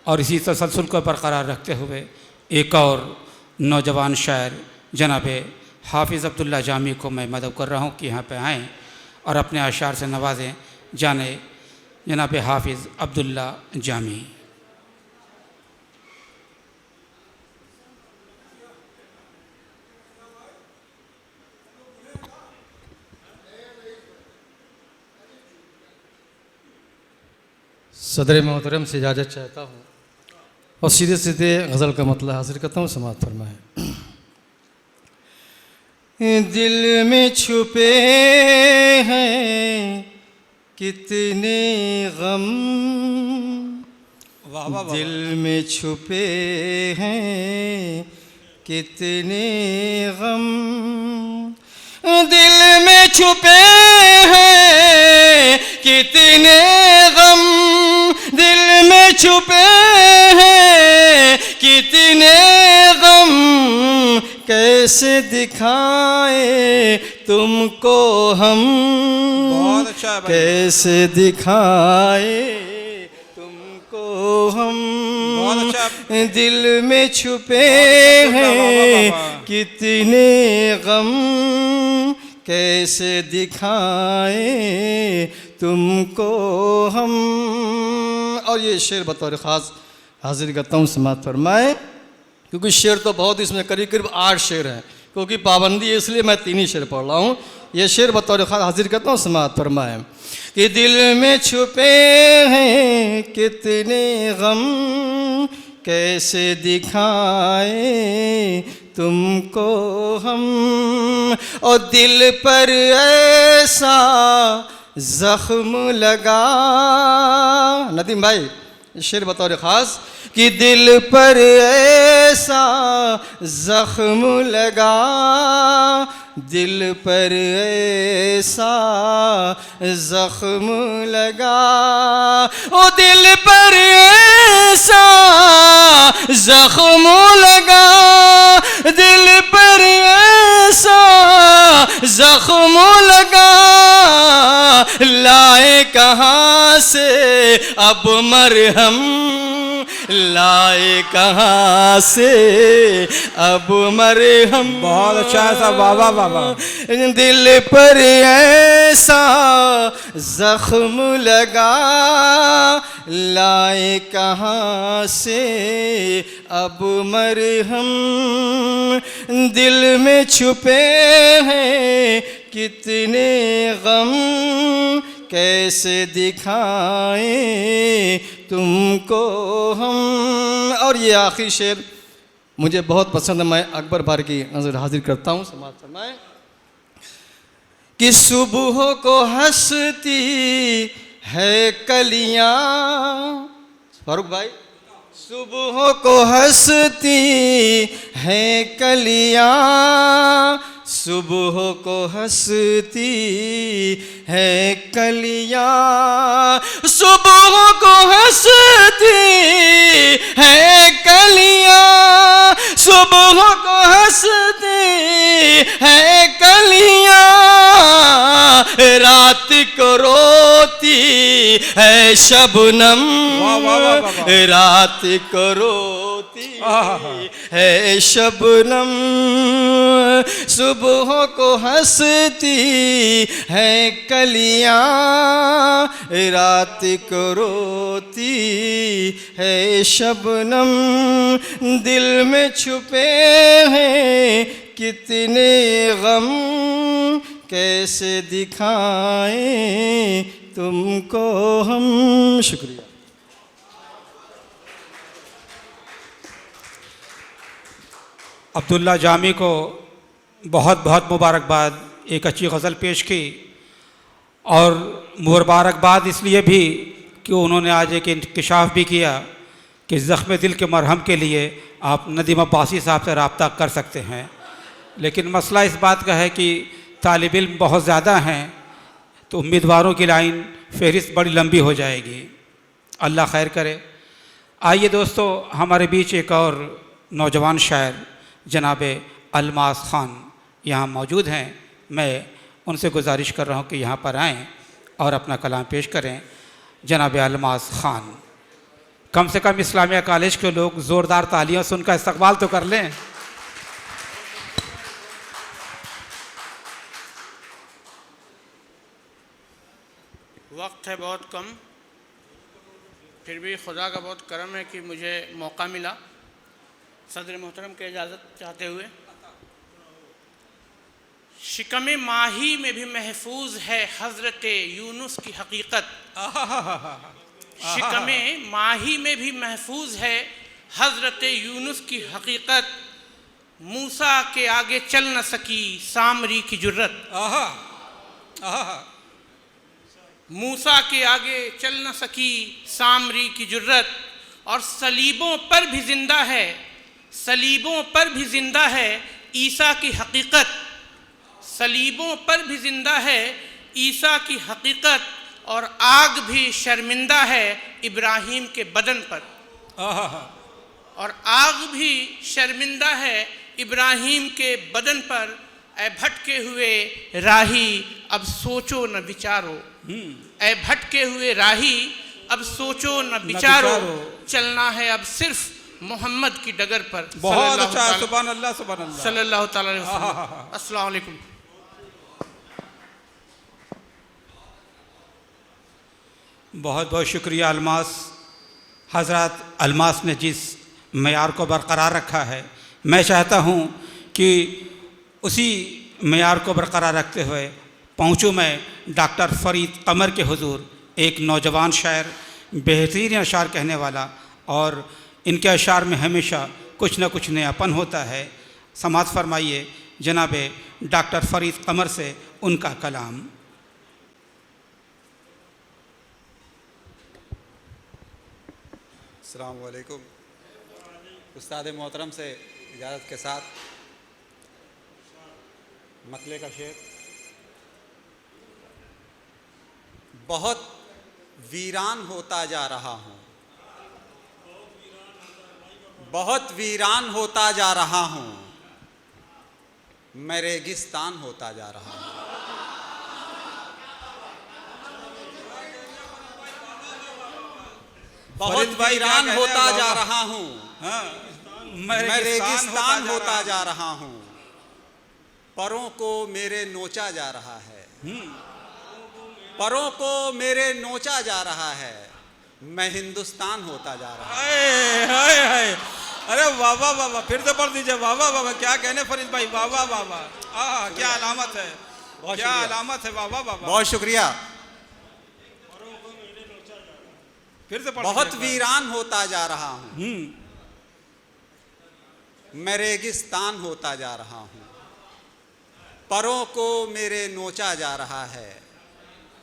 और इसी तसलसल को बरकरार रखते हुए एक और नौजवान शायर जनाब हाफिज़ अब्दुल्ला जामी को मैं मदद कर रहा हूँ कि यहाँ पे आएँ और अपने अशार से नवाजें। जाने जनाब हाफिज़ अब्दुल्ला जामी। सदर मोहतरम से इजाज़त चाहता हूँ और सीधे सीधे गज़ल का मतलब हासिल करता हूँ। समाअत फरमाएं। दिल में छुपे हैं कितने गम, दिल में छुपे हैं कितने गम, दिल में छुपे हैं कितने गम, दिल में छुपे हैं कितने गम, कैसे दिखाए तुमको हम, बहुत अच्छा है भाई। कैसे दिखाए तुमको हम, बहुत अच्छा। दिल में छुपे हैं कितने गम, कैसे दिखाए तुमको हम। और ये शेर बतौर ख़ास हाजिर करता हूँ, समाअत फरमाएं। क्योंकि शेर तो बहुत, इसमें करीब करीब 8 शेर हैं, क्योंकि पाबंदी है इसलिए मैं 3 ही शेर पढ़ रहा हूँ। ये शेर बतौर ख़ास हाजिर करता हूँ, समाअत फरमाएं। कि दिल में छुपे हैं कितने गम, कैसे दिखाए तुमको हम, और दिल पर ऐसा जख्म लगा। नदीम भाई शेर बतौर ख़ास कि दिल पर ऐसा जख्म लगा, दिल पर ऐसा जख्म लगा, ओ दिल पर ऐसा जख्म लगा, दिल पर ऐसा जख्म लगा, लाए कहाँ से अब मरहम, लाए कहाँ से अब मरहम। बहुत अच्छा है साहब, वाह वाह वाह वाह। दिल पर ऐसा जख्म लगा, लाए कहाँ से अब मरहम, दिल में छुपे हैं कितने गम, कैसे दिखाएं तुमको हम। और ये आखिरी शेर मुझे बहुत पसंद है, मैं अकबर भार की नज़र हाजिर करता हूँ, समाअत फरमाएं। कि सुबह को हंसती है कलियाँ, फारूक भाई, सुबह को हंसती है कलियाँ, सुबह को हंसती है कलियाँ, सुबह को हंसती है कलियाँ, सुबह को हंसती है कलियाँ, रात को रोती है शबनम, रात को रोती है शबनम, सुबह को हंसती है कलियाँ, रात को रोती है शबनम, दिल में छुपे हैं कितने गम, कैसे दिखाएं तुमको हम। शुक्रिया। अब्दुल्ला जामी को बहुत बहुत मुबारकबाद, एक अच्छी गज़ल पेश की। और मुबारकबाद इसलिए भी कि उन्होंने आज एक इंकशाफ भी किया कि ज़ख्म दिल के मरहम के लिए आप नदीम अब्बासी साहब से रब्ता कर सकते हैं। लेकिन मसला इस बात का है कि तालिब इल्म बहुत ज़्यादा हैं, तो उम्मीदवारों की लाइन फ़हरिस्त बड़ी लंबी हो जाएगी। अल्लाह खैर करे। आइए दोस्तों, हमारे बीच एक और नौजवान शायर जनाब अलमास ख़ान यहाँ मौजूद हैं। मैं उनसे गुजारिश कर रहा हूँ कि यहाँ पर आएँ और अपना कलाम पेश करें। जनाब अलमास ख़ान कम से कम इस्लामिया कॉलेज के लोग ज़ोरदार तालियों से उनका इस्तकबाल तो कर लें। वक्त है बहुत कम, फिर भी खुदा का बहुत करम है कि मुझे मौका मिला। सदर मोहतरम के इजाज़त चाहते हुए, शिकम माही में भी महफूज है हज़रत यूनुस की हकीकत। शिकम माही में भी महफूज है हज़रत यूनुस की हकीकत। मूसा के आगे चल न सकी सामरी की जुर्रत। मूसा के आगे चल न सकी सामरी की जुर्रत। और सलीबों पर भी जिंदा है, सलीबों पर भी जिंदा है ईसा की हकीकत। सलीबों पर भी जिंदा है ईसा की हकीकत। और आग भी शर्मिंदा है इब्राहीम के बदन पर। और आग भी शर्मिंदा है इब्राहीम के बदन पर। ऐ भटके हुए राही अब सोचो न विचारो। ऐ भटके हुए राही अब सोचो न विचारो। चलना है अब सिर्फ मोहम्मद की डगर पर। बहुत अच्छा, सुभान अल्लाह, सुभान अल्लाह, सल्लल्लाहु तआला अलैहि वसल्लम। अस्सलाम वालेकुम। बहुत बहुत शुक्रिया अलमास। हज़रत अलमास ने जिस मेयार को बरकरार रखा है, मैं चाहता हूँ कि उसी मेयार को बरकरार रखते हुए पहुँचूँ मैं डॉक्टर फ़रीद कमर के हुजूर। एक नौजवान शायर, बेहतरीन अशार कहने वाला, और इनके अशार में हमेशा कुछ न कुछ नयापन होता है। समाअत फरमाइए जनाब डॉक्टर फ़रीद कमर से उनका कलाम। अस्सलाम वालेकुम। उस्ताद मोहतरम से इजाज़त के साथ मतले का शेर। बहुत वीरान होता जा रहा हूँ, बहुत वीरान होता जा रहा हूँ, मैं रेगिस्तान होता जा रहा हूँ। बहुत वीरान होता जा रहा हूँ, मैं रेगिस्तान होता जा रहा हूँ, परों को मेरे नोचा जा रहा है, परों को मेरे नोचा जा रहा है, मैं हिंदुस्तान होता जा रहा हूँ। हाय हाय, अरे वाह वाह वाह वाह, फिर से पढ़ दीजिए। वाह वाह वाह, क्या कहने फरीद भाई, वाह वाह वाह वाह, क्या अलामत है, क्या अलामत है, वाह वाह वाह। बहुत शुक्रिया। फिर से बहुत वीरान होता जा रहा हूँ, मैं रेगिस्तान होता जा रहा हूँ, परों को मेरे नोचा जा रहा है,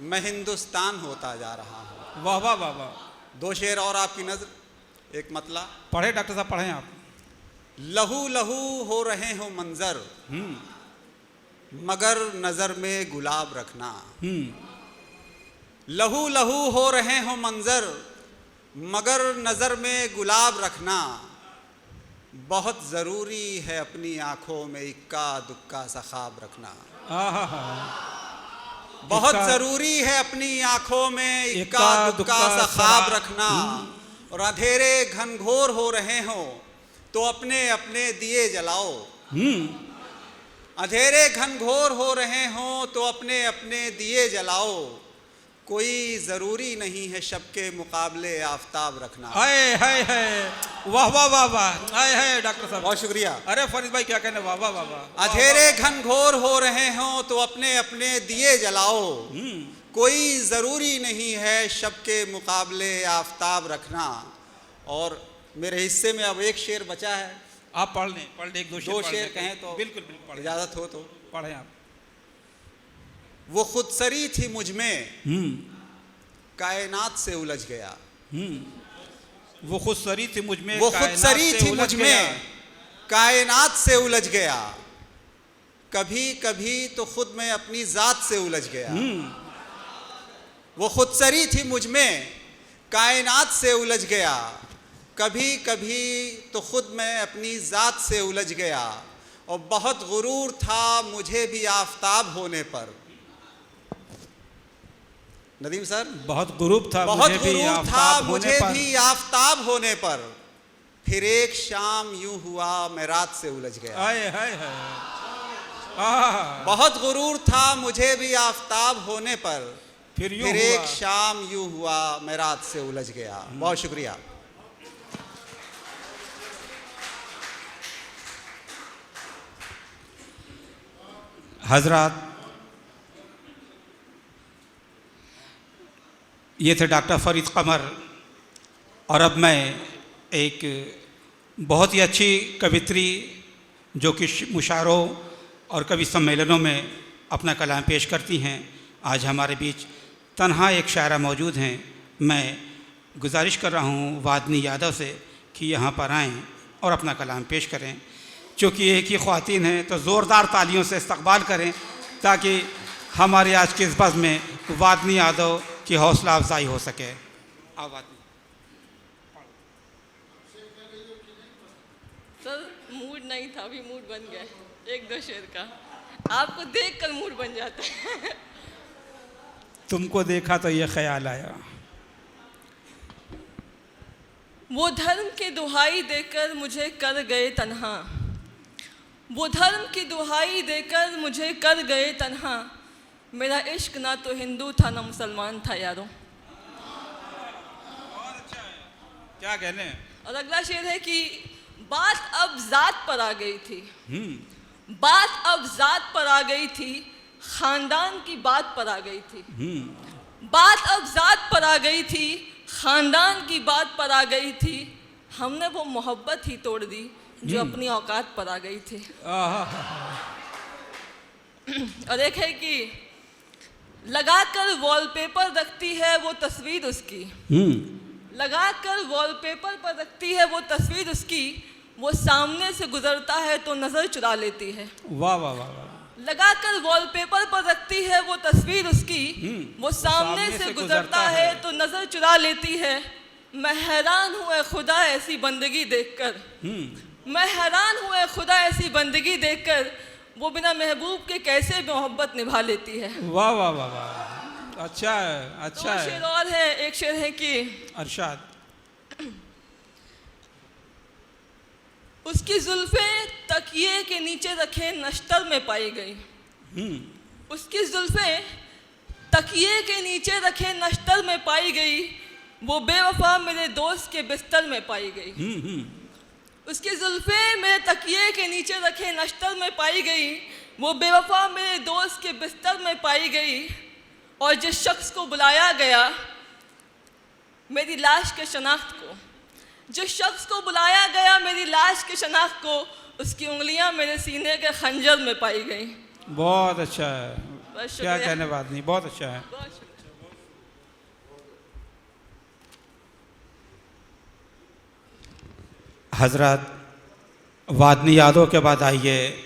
मैं हिंदुस्तान होता जा रहा हूँ। वाह वाह वाह वाह। दो शेर और आपकी नजर, एक मतला। पढ़े डॉक्टर साहब, पढ़ें आप। लहू लहू हो रहे हो मंजर, मगर नजर में गुलाब रखना। लहू लहू हो रहे हो मंजर, मगर नजर में गुलाब रखना। बहुत जरूरी है अपनी आंखों में इक्का दुक्का सा ख्वाब रखना। बहुत जरूरी है अपनी आंखों में इक्का दुक्का सा ख्वाब रखना। और अंधेरे घनघोर हो रहे हो तो अपने अपने दिए जलाओ। अंधेरे घनघोर हो रहे हो तो अपने अपने दिए जलाओ। कोई ज़रूरी नहीं है शब के मुकाबले आफताब रखना। हाय हाय हाय, वाह वाह वाह वाह, हाय हाय डॉक्टर साहब, बहुत शुक्रिया। अरे फरीद भाई क्या कहने, वाह वाह वाह वाह। अंधेरे घनघोर हो रहे हो तो अपने अपने दिए जलाओ। कोई ज़रूरी नहीं है शब के मुकाबले आफताब रखना। और मेरे हिस्से में अब एक शेर बचा है, आप पढ़ लें, पढ़ लें, एक दो शेर कहें तो। बिल्कुल बिल्कुल पढ़ें, इजाज़त हो तो पढ़ें आप। वो खुदसरी थी मुझ में, कायनात से उलझ गया। वो खुदसरी थी मुझ में, वो खुदसरी थी मुझ में, कायनात से उलझ गया। कभी कभी तो खुद मैं अपनी जात से उलझ गया। वो खुदसरी थी मुझ में, कायनात से उलझ गया। कभी कभी तो खुद मैं अपनी जात से उलझ गया। और बहुत गुरूर था मुझे भी आफताब होने पर। नदीम सर, बहुत गुरूब था बहुत मुझे भी गुरूर था आफताब होने मुझे पर। भी आफताब होने पर, फिर एक शाम यूं हुआ मैं रात से उलझ गया। हाय हाय हाय। बहुत गुरूर था मुझे भी आफताब होने पर, फिर यूं फिर हुआ। एक शाम यूं हुआ मैं रात से उलझ गया। बहुत शुक्रिया। हजरत, ये थे डॉक्टर फरीद कमर। और अब मैं एक बहुत ही अच्छी कवित्री जो कि मुशायरों और कवि सम्मेलनों में अपना कलाम पेश करती हैं, आज हमारे बीच तन्हा एक शायरा मौजूद हैं। मैं गुजारिश कर रहा हूँ वादनी यादव से कि यहाँ पर आएँ और अपना कलाम पेश करें। चूँकि एक ही ख़वातीन हैं तो ज़ोरदार तालियों से इस्तकबाल करें ताकि हमारे आज के इस बज़्म में वादनी यादव की हौसला अफजाई हो सके। सर मूड नहीं था, अभी मूड बन गया है। एक दो शेर का आपको देख कर मूड बन जाता है। तुमको देखा तो ये ख्याल आया। वो धर्म की दुहाई देकर मुझे कर गए तन्हा, वो धर्म की दुहाई देकर मुझे कर गए तन्हा, मेरा इश्क ना तो हिंदू था ना मुसलमान था यारों। क्या कहने। और अगला शेर है कि बात अब जात पर आ गई थी, बात अब जात पर आ गई थी, खानदान की बात पर आ गई थी। बात अब जात पर आ गई थी, खानदान की बात पर आ गई थी, हमने वो मोहब्बत ही तोड़ दी जो अपनी औकात पर आ गई थी। और एक है कि लगाकर वॉलपेपर रखती है वो तस्वीर उसकी, लगाकर वॉलपेपर पर रखती है वो तस्वीर उसकी, वो सामने से गुजरता है तो नजर चुरा लेती है। वाह वाह वाह वाह। लगाकर वॉलपेपर पर रखती है वो तस्वीर उसकी, वो सामने से गुजरता है तो नजर चुरा लेती है। मैं हैरान हूँ ऐ खुदा ऐसी बंदगी देखकर, मैं हैरान हूँ ऐ खुदा ऐसी बंदगी देखकर, वो बिना महबूब के कैसे मोहब्बत निभा लेती है। वाह वाह वाह वाह। अच्छा है, अच्छा दो है। शेर और है। एक शेर है कि अरशाद। उसकी जुल्फें तकिए के नीचे रखे नश्तर में पाई गई, उसकी जुल्फें तकिए के नीचे रखे नश्तर में पाई गई, वो बेवफा मेरे दोस्त के बिस्तर में पाई गई। उसकी जुल्फें मेरे तकिए के नीचे रखे नश्तर में पाई गई, वो बेवफा मेरे दोस्त के बिस्तर में पाई गई। और जिस शख्स को बुलाया गया मेरी लाश के शनाख्त को, जिस शख्स को बुलाया गया मेरी लाश के शनाख्त को, उसकी उंगलियां मेरे सीने के खंजर में पाई गई। बहुत अच्छा है, बस क्या शुक्रिया। कहने बात नहीं, बहुत अच्छा है। बहुत शुक्रिया। हजरत, वादनी यादों के बाद आइए